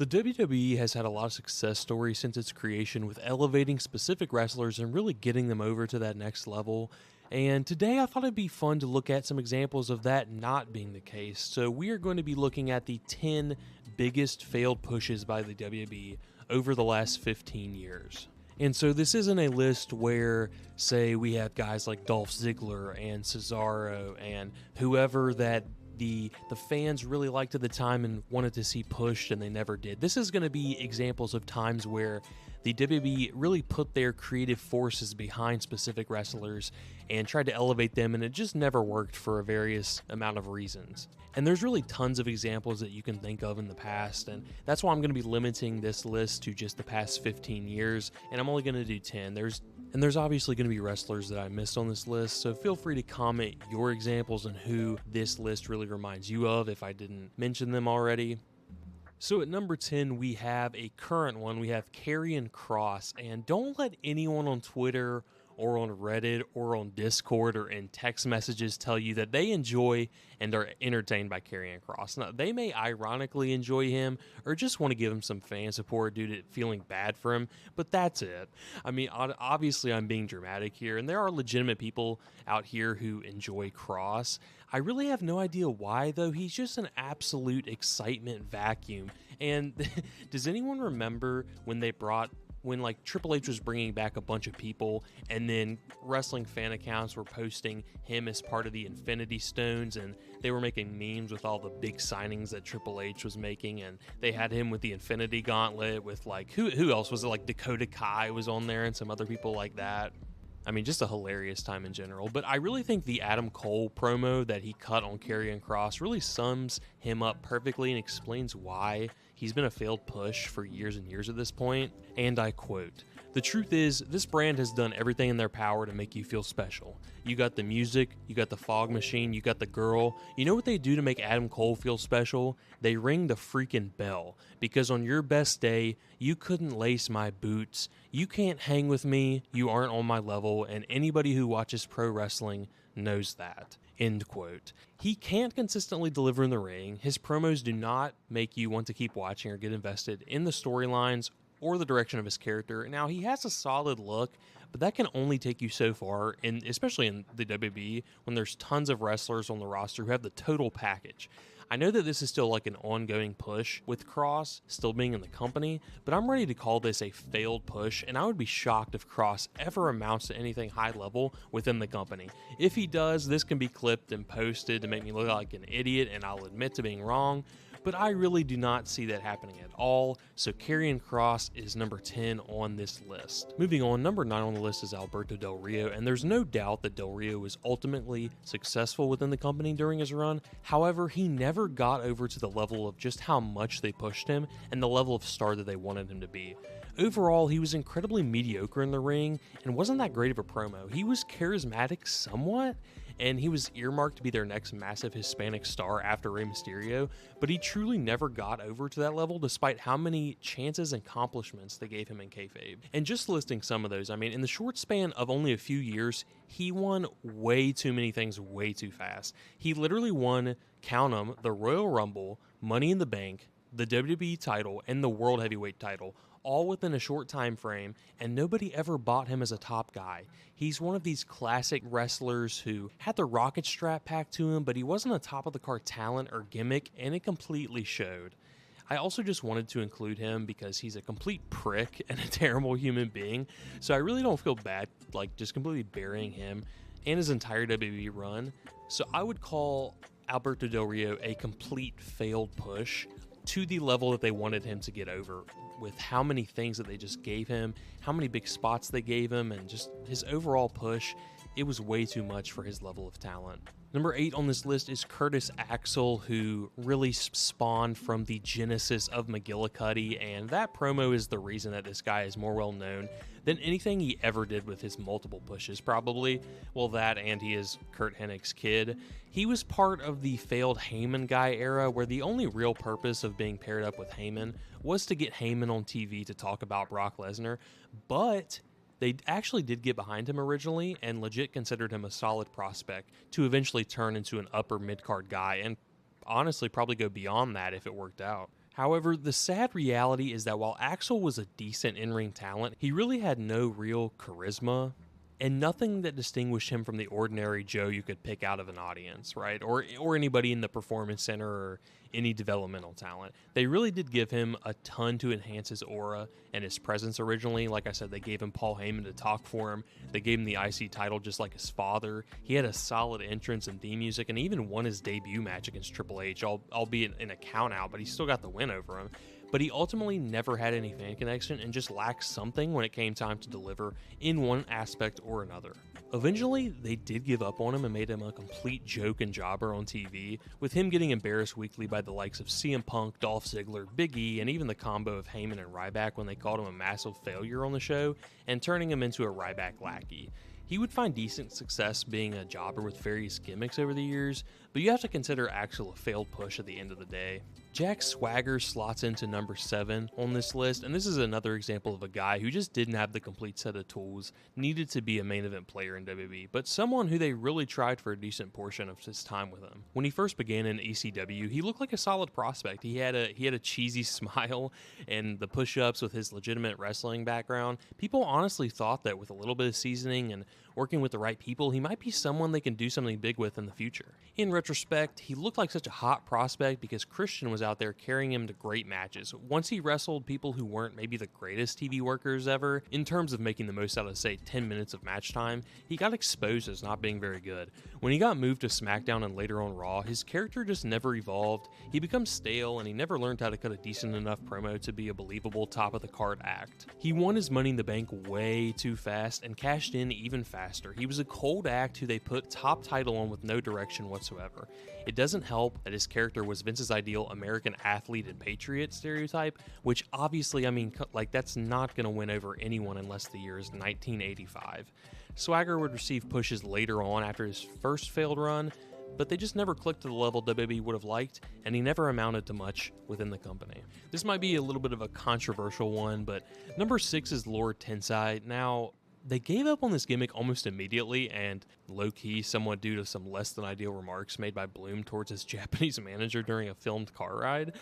The WWE has had a lot of success stories since its creation with elevating specific wrestlers and really getting them over to that next level. And today I thought it'd be fun to look at some examples of that not being the case. So we are going to be looking at the 10 biggest failed pushes by the WWE over the last 15 years. And so this isn't a list where, say, we have guys like Dolph Ziggler and Cesaro and whoever that the fans really liked at the time and wanted to see pushed and they never did. This is going to be examples of times where the WWE really put their creative forces behind specific wrestlers and tried to elevate them, and it just never worked for a various amount of reasons. And there's really tons of examples that you can think of in the past, and that's why I'm going to be limiting this list to just the past 15 years, and I'm only going to do 10. There's obviously going to be wrestlers that I missed on this list, so feel free to comment your examples and who this list really reminds you of if I didn't mention them already. So at number 10, we have a current one. We have Karrion Kross, and don't let anyone on Twitter or on Reddit or on Discord or in text messages tell you that they enjoy and are entertained by Karrion Kross. Now, they may ironically enjoy him or just want to give him some fan support due to feeling bad for him, but that's it. I mean, obviously I'm being dramatic here, and there are legitimate people out here who enjoy Kross. I really have no idea why, though. He's just an absolute excitement vacuum. And does anyone remember when like Triple H was bringing back a bunch of people, and then wrestling fan accounts were posting him as part of the Infinity Stones, and they were making memes with all the big signings that Triple H was making, and they had him with the Infinity Gauntlet with like, who else was it? Like Dakota Kai was on there and some other people like that. I mean, just a hilarious time in general. But I really think the Adam Cole promo that he cut on Karrion Kross really sums him up perfectly and explains why he's been a failed push for years and years at this point. And I quote, "The truth is, this brand has done everything in their power to make you feel special. You got the music, you got the fog machine, you got the girl. You know what they do to make Adam Cole feel special? They ring the freaking bell. Because on your best day, you couldn't lace my boots. You can't hang with me, you aren't on my level, and anybody who watches pro wrestling knows that." End quote. He can't consistently deliver in the ring. His promos do not make you want to keep watching or get invested in the storylines or the direction of his character. Now, he has a solid look, but that can only take you so far, and especially in the WWE, when there's tons of wrestlers on the roster who have the total package. I know that this is still like an ongoing push with Kross still being in the company, but I'm ready to call this a failed push, and I would be shocked if Kross ever amounts to anything high level within the company. If he does, this can be clipped and posted to make me look like an idiot, and I'll admit to being wrong, but I really do not see that happening at all, so Karrion Kross is number 10 on this list. Moving on, number 9 on the list is Alberto Del Rio, and there's no doubt that Del Rio was ultimately successful within the company during his run. However, he never got over to the level of just how much they pushed him and the level of star that they wanted him to be. Overall, he was incredibly mediocre in the ring and wasn't that great of a promo. He was charismatic somewhat, and he was earmarked to be their next massive Hispanic star after Rey Mysterio, but he truly never got over to that level despite how many chances and accomplishments they gave him in kayfabe. And just listing some of those, I mean, in the short span of only a few years, he won way too many things way too fast. He literally won, count 'em, the Royal Rumble, Money in the Bank, the WWE title, and the World Heavyweight title, all within a short time frame, and nobody ever bought him as a top guy. He's one of these classic wrestlers who had the rocket strap packed to him, but he wasn't a top of the card talent or gimmick, and it completely showed. I also just wanted to include him because he's a complete prick and a terrible human being, so I really don't feel bad like just completely burying him and his entire WWE run. So I would call Alberto Del Rio a complete failed push to the level that they wanted him to get over, with how many things that they just gave him, how many big spots they gave him, and just his overall push. It was way too much for his level of talent. Number 8 on this list is Curtis Axel, who really spawned from the genesis of McGillicuddy, and that promo is the reason that this guy is more well known than anything he ever did with his multiple pushes, probably. Well, that, and he is Kurt Hennig's kid. He was part of the failed Heyman guy era, where the only real purpose of being paired up with Heyman was to get Heyman on TV to talk about Brock Lesnar, but they actually did get behind him originally and legit considered him a solid prospect to eventually turn into an upper mid-card guy, and honestly probably go beyond that if it worked out. However, the sad reality is that while Axel was a decent in-ring talent, he really had no real charisma and nothing that distinguished him from the ordinary Joe you could pick out of an audience, right? Or anybody in the performance center or any developmental talent. They really did give him a ton to enhance his aura and his presence originally. Like I said, they gave him Paul Heyman to talk for him. They gave him the IC title just like his father. He had a solid entrance and theme music and even won his debut match against Triple H, albeit in a count out, but he still got the win over him. But he ultimately never had any fan connection and just lacked something when it came time to deliver in one aspect or another. Eventually, they did give up on him and made him a complete joke and jobber on TV, with him getting embarrassed weekly by the likes of CM Punk, Dolph Ziggler, Big E, and even the combo of Heyman and Ryback when they called him a massive failure on the show and turning him into a Ryback lackey. He would find decent success being a jobber with various gimmicks over the years, but you have to consider Axel a failed push at the end of the day. Jack Swagger slots into number 7 on this list, and this is another example of a guy who just didn't have the complete set of tools needed to be a main event player in WWE, but someone who they really tried for a decent portion of his time with him. When he first began in ECW, he looked like a solid prospect. He had a cheesy smile and the push-ups with his legitimate wrestling background. People honestly thought that with a little bit of seasoning and working with the right people, he might be someone they can do something big with in the future. In retrospect, he looked like such a hot prospect because Christian was out there carrying him to great matches. Once he wrestled people who weren't maybe the greatest TV workers ever, in terms of making the most out of, say, 10 minutes of match time, he got exposed as not being very good. When he got moved to SmackDown and later on Raw, his character just never evolved. He becomes stale and he never learned how to cut a decent enough promo to be a believable top-of-the-card act. He won his Money in the Bank way too fast and cashed in even faster. He was a cold act who they put top title on with no direction whatsoever. It doesn't help that his character was Vince's ideal American athlete and patriot stereotype, which obviously, that's not going to win over anyone unless the year is 1985. Swagger would receive pushes later on after his first failed run, but they just never clicked to the level WWE would have liked, and he never amounted to much within the company. This might be a little bit of a controversial one, but number 6 is Lord Tensai. Now, they gave up on this gimmick almost immediately, and low-key, somewhat due to some less than ideal remarks made by Bloom towards his Japanese manager during a filmed car ride.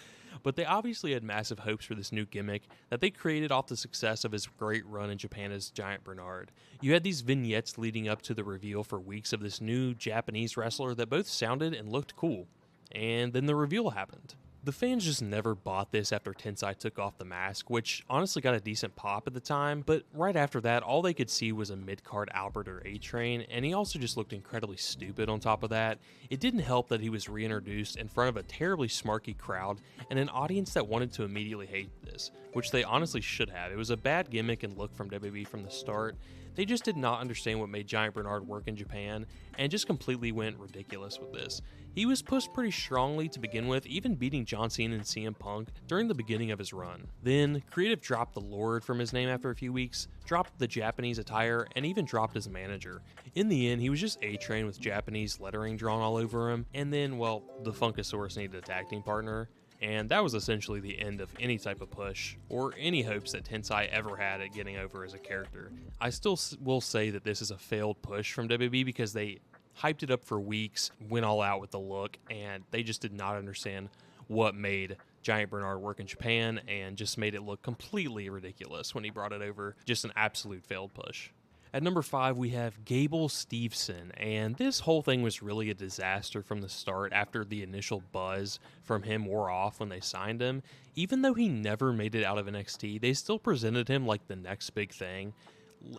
But they obviously had massive hopes for this new gimmick that they created off the success of his great run in Japan as Giant Bernard. You had these vignettes leading up to the reveal for weeks of this new Japanese wrestler that both sounded and looked cool. And then the reveal happened. The fans just never bought this after Tensai took off the mask, which honestly got a decent pop at the time, but right after that, all they could see was a mid-card Albert or A-Train, and he also just looked incredibly stupid on top of that. It didn't help that he was reintroduced in front of a terribly smarky crowd and an audience that wanted to immediately hate this, which they honestly should have. It was a bad gimmick and look from WWE from the start. They just did not understand what made Giant Bernard work in Japan, and just completely went ridiculous with this. He was pushed pretty strongly to begin with, even beating John Cena and CM Punk during the beginning of his run. Then, Creative dropped the Lord from his name after a few weeks, dropped the Japanese attire, and even dropped his manager. In the end, he was just A-Train with Japanese lettering drawn all over him, and then, well, the Funkasaurus needed a tag team partner. And that was essentially the end of any type of push, or any hopes that Tensai ever had at getting over as a character. I still will say that this is a failed push from WWE because they hyped it up for weeks, went all out with the look, and they just did not understand what made Giant Bernard work in Japan, and just made it look completely ridiculous when he brought it over. Just an absolute failed push. At number 5, we have Gable Steveson, and this whole thing was really a disaster from the start after the initial buzz from him wore off when they signed him. Even though he never made it out of NXT, they still presented him like the next big thing.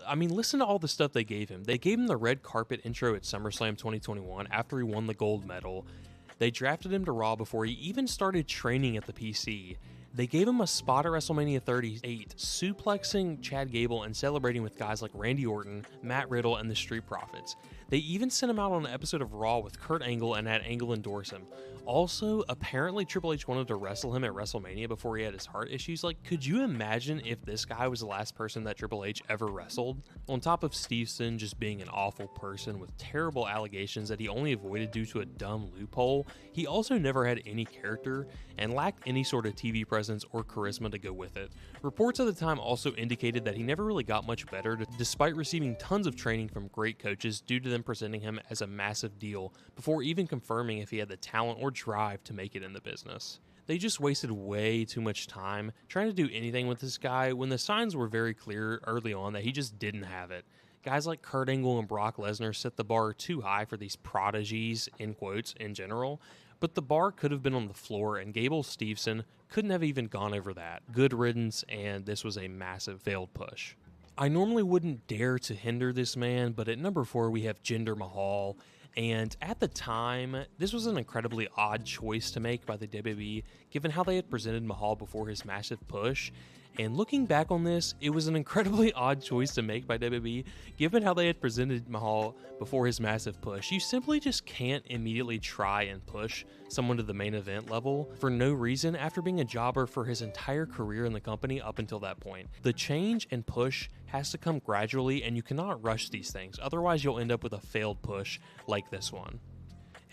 I mean, listen to all the stuff they gave him. They gave him the red carpet intro at SummerSlam 2021 after he won the gold medal. They drafted him to Raw before he even started training at the PC. They gave him a spot at WrestleMania 38, suplexing Chad Gable and celebrating with guys like Randy Orton, Matt Riddle, and the Street Profits. They even sent him out on an episode of Raw with Kurt Angle and had Angle endorse him. Also, apparently Triple H wanted to wrestle him at WrestleMania before he had his heart issues. Like, could you imagine if this guy was the last person that Triple H ever wrestled? On top of Steveson just being an awful person with terrible allegations that he only avoided due to a dumb loophole, he also never had any character and lacked any sort of TV presence or charisma to go with it. Reports at the time also indicated that he never really got much better despite receiving tons of training from great coaches due to them presenting him as a massive deal before even confirming if he had the talent or drive to make it in the business. They just wasted way too much time trying to do anything with this guy when the signs were very clear early on that he just didn't have it. Guys like Kurt Angle and Brock Lesnar set the bar too high for these prodigies, in quotes, in general, but the bar could have been on the floor, and Gable Steveson couldn't have even gone over that. Good riddance, and this was a massive failed push. I normally wouldn't dare to hinder this man, but at number 4 we have Jinder Mahal, and at the time, this was an incredibly odd choice to make by the WWE, given how they had presented Mahal before his massive push. And looking back on this, it was an incredibly odd choice to make by WWE, given how they had presented Mahal before his massive push. You simply just can't immediately try and push someone to the main event level for no reason after being a jobber for his entire career in the company up until that point. The change and push has to come gradually, and you cannot rush these things, otherwise you'll end up with a failed push like this one.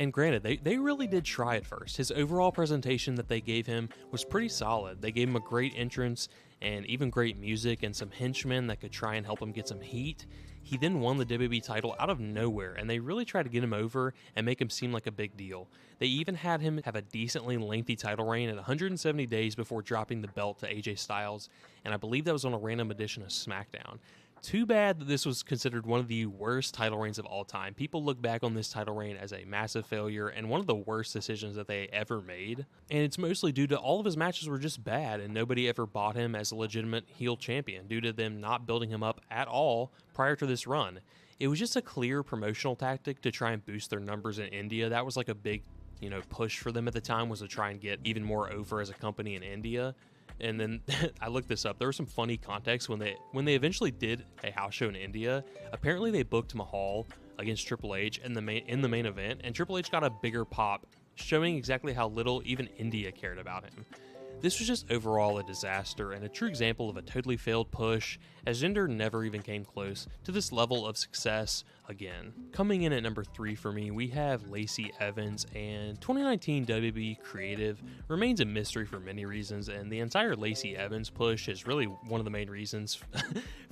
And granted, they really did try at first. His overall presentation that they gave him was pretty solid. They gave him a great entrance and even great music and some henchmen that could try and help him get some heat. He then won the WWE title out of nowhere, and they really tried to get him over and make him seem like a big deal. They even had him have a decently lengthy title reign at 170 days before dropping the belt to AJ Styles, and I believe that was on a random edition of SmackDown. Too bad that this was considered one of the worst title reigns of all time. People look back on this title reign as a massive failure and one of the worst decisions that they ever made. And it's mostly due to all of his matches were just bad, and nobody ever bought him as a legitimate heel champion due to them not building him up at all prior to this run. It was just a clear promotional tactic to try and boost their numbers in India. That was like a big, push for them at the time, was to try and get even more over as a company in India. And then I looked this up. There was some funny context when they eventually did a house show in India. Apparently, they booked Mahal against Triple H in the main event, and Triple H got a bigger pop, showing exactly how little even India cared about him. This was just overall a disaster and a true example of a totally failed push, as Jinder never even came close to this level of success again. Coming in at number 3 for me, we have Lacey Evans, and 2019 WWE creative remains a mystery for many reasons, and the entire Lacey Evans push is really one of the main reasons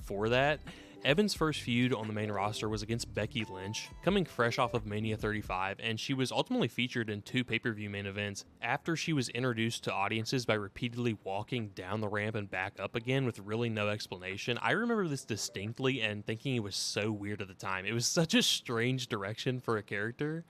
for that. Evans' first feud on the main roster was against Becky Lynch, coming fresh off of Mania 35, and she was ultimately featured in 2 pay-per-view main events after she was introduced to audiences by repeatedly walking down the ramp and back up again with really no explanation. I remember this distinctly and thinking it was so weird at the time. It was such a strange direction for a character.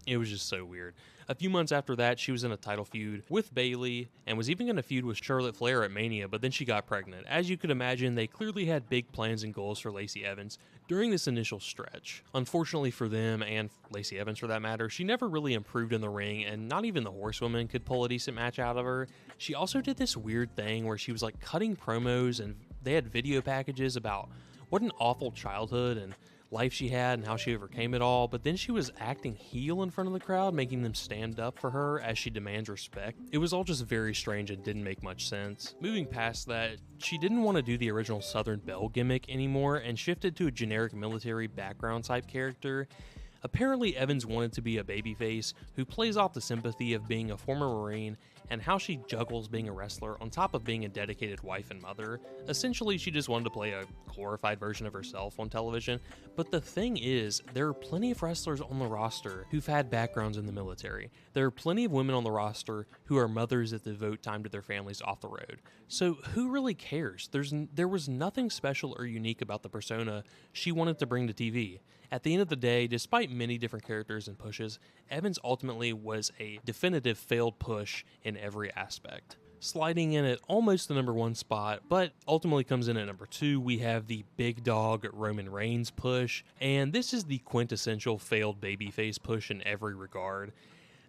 It was just so weird. A few months after that, she was in a title feud with Bayley and was even going to feud with Charlotte Flair at Mania, but then she got pregnant. As you could imagine, they clearly had big plans and goals for Lacey Evans during this initial stretch. Unfortunately for them, and Lacey Evans for that matter, she never really improved in the ring, and not even the Horsewomen could pull a decent match out of her. She also did this weird thing where she was like cutting promos, and they had video packages about what an awful childhood and life she had and how she overcame it all, but then she was acting heel in front of the crowd, making them stand up for her as she demands respect. It was all just very strange and didn't make much sense. Moving past that, she didn't want to do the original Southern Belle gimmick anymore and shifted to a generic military background type character. Apparently, Evans wanted to be a babyface who plays off the sympathy of being a former Marine and how she juggles being a wrestler on top of being a dedicated wife and mother. Essentially, she just wanted to play a glorified version of herself on television. But the thing is, there are plenty of wrestlers on the roster who've had backgrounds in the military. There are plenty of women on the roster who are mothers that devote time to their families off the road. So who really cares? There was nothing special or unique about the persona she wanted to bring to TV. At the end of the day, despite many different characters and pushes, Evans ultimately was a definitive failed push in every aspect. Sliding in at almost the number 1 spot, but ultimately comes in at number 2, we have the big dog Roman Reigns push, and this is the quintessential failed babyface push in every regard.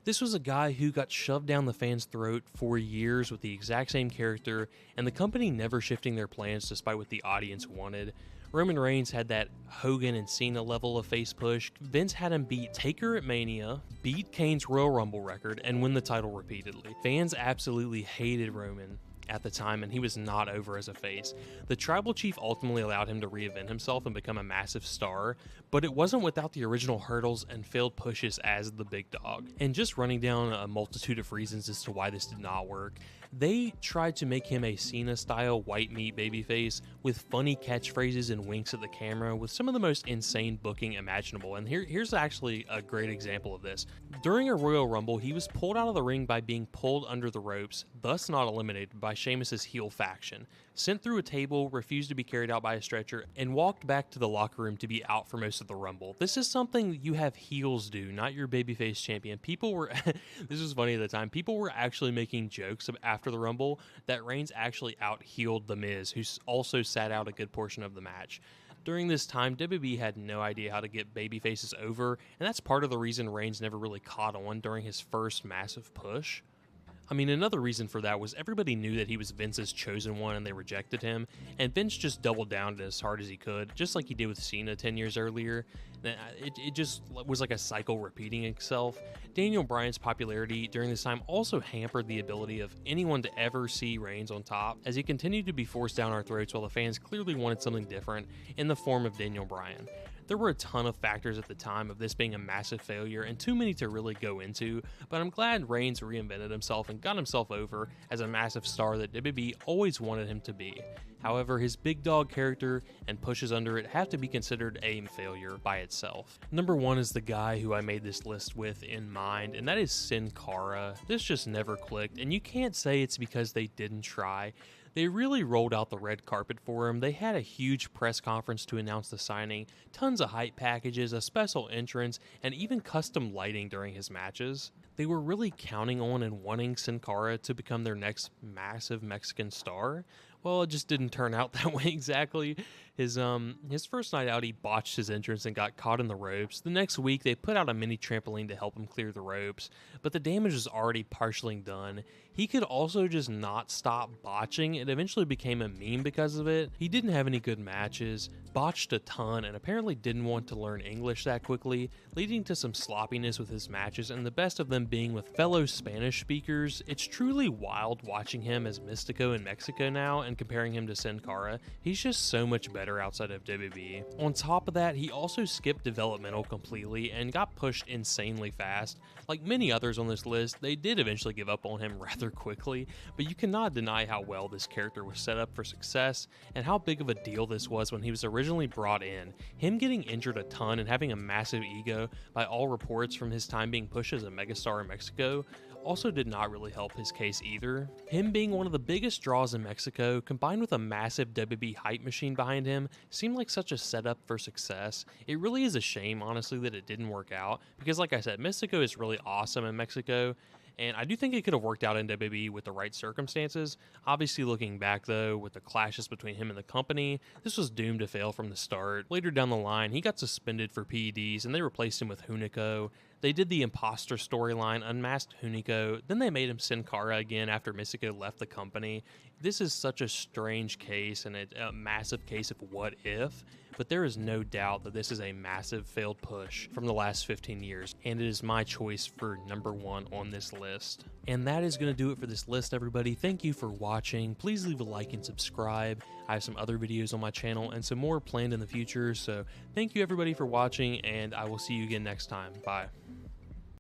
This was a guy who got shoved down the fans' throat for years with the exact same character, and the company never shifting their plans despite what the audience wanted. Roman Reigns had that Hogan and Cena level of face push. Vince had him beat Taker at Mania, beat Kane's Royal Rumble record, and win the title repeatedly. Fans absolutely hated Roman at the time, and he was not over as a face. The Tribal Chief ultimately allowed him to reinvent himself and become a massive star, but it wasn't without the original hurdles and failed pushes as the big dog. And just running down a multitude of reasons as to why this did not work, They tried to make him a Cena-style white meat babyface with funny catchphrases and winks at the camera with some of the most insane booking imaginable, and here's actually a great example of this. During a Royal Rumble, he was pulled out of the ring by being pulled under the ropes, thus not eliminated, by Sheamus's heel faction, sent through a table, refused to be carried out by a stretcher, and walked back to the locker room to be out for most of the Rumble. This is something you have heels do, not your babyface champion. People were, this was funny at the time, people were actually making jokes after the Rumble that Reigns actually out-heeled The Miz, who also sat out a good portion of the match. During this time, WWE had no idea how to get babyfaces over, and that's part of the reason Reigns never really caught on during his first massive push. I mean, another reason for that was everybody knew that he was Vince's chosen one and they rejected him, and Vince just doubled down as hard as he could, just like he did with Cena 10 years earlier. It just was like a cycle repeating itself. Daniel Bryan's popularity during this time also hampered the ability of anyone to ever see Reigns on top, as he continued to be forced down our throats while the fans clearly wanted something different in the form of Daniel Bryan. There were a ton of factors at the time of this being a massive failure and too many to really go into, but I'm glad Reigns reinvented himself and got himself over as a massive star that WWE always wanted him to be. However, his big dog character and pushes under it have to be considered a failure by itself. Number 1 is the guy who I made this list with in mind, and that is Sin Cara. This just never clicked, and you can't say it's because they didn't try. They really rolled out the red carpet for him. They had a huge press conference to announce the signing, tons of hype packages, a special entrance, and even custom lighting during his matches. They were really counting on and wanting Sin Cara to become their next massive Mexican star. Well, it just didn't turn out that way exactly. His first night out, he botched his entrance and got caught in the ropes. The next week, they put out a mini trampoline to help him clear the ropes, but the damage was already partially done. He could also just not stop botching. It eventually became a meme because of it. He didn't have any good matches, botched a ton, and apparently didn't want to learn English that quickly, leading to some sloppiness with his matches, and the best of them being with fellow Spanish speakers. It's truly wild watching him as Mystico in Mexico now and comparing him to Sin Cara. He's just so much better outside of WWE. On top of that, he also skipped developmental completely and got pushed insanely fast. Like many others on this list, they did eventually give up on him rather quickly, but you cannot deny how well this character was set up for success and how big of a deal this was when he was originally brought in. Him getting injured a ton and having a massive ego, by all reports from his time being pushed as a megastar in Mexico, also did not really help his case either. Him being one of the biggest draws in Mexico, combined with a massive WWE hype machine behind him, seemed like such a setup for success. It really is a shame, honestly, that it didn't work out, because like I said, Mystico is really awesome in Mexico, and I do think it could have worked out in WWE with the right circumstances. Obviously, looking back though, with the clashes between him and the company, this was doomed to fail from the start. Later down the line, he got suspended for PEDs and they replaced him with Hunico. They did the imposter storyline, unmasked Hunico, then they made him Sin Cara again after Mystico left the company. This is such a strange case and a massive case of what if, but there is no doubt that this is a massive failed push from the last 15 years, and it is my choice for number 1 on this list. And that is going to do it for this list, everybody. Thank you for watching. Please leave a like and subscribe. I have some other videos on my channel and some more planned in the future, so thank you everybody for watching, and I will see you again next time. Bye.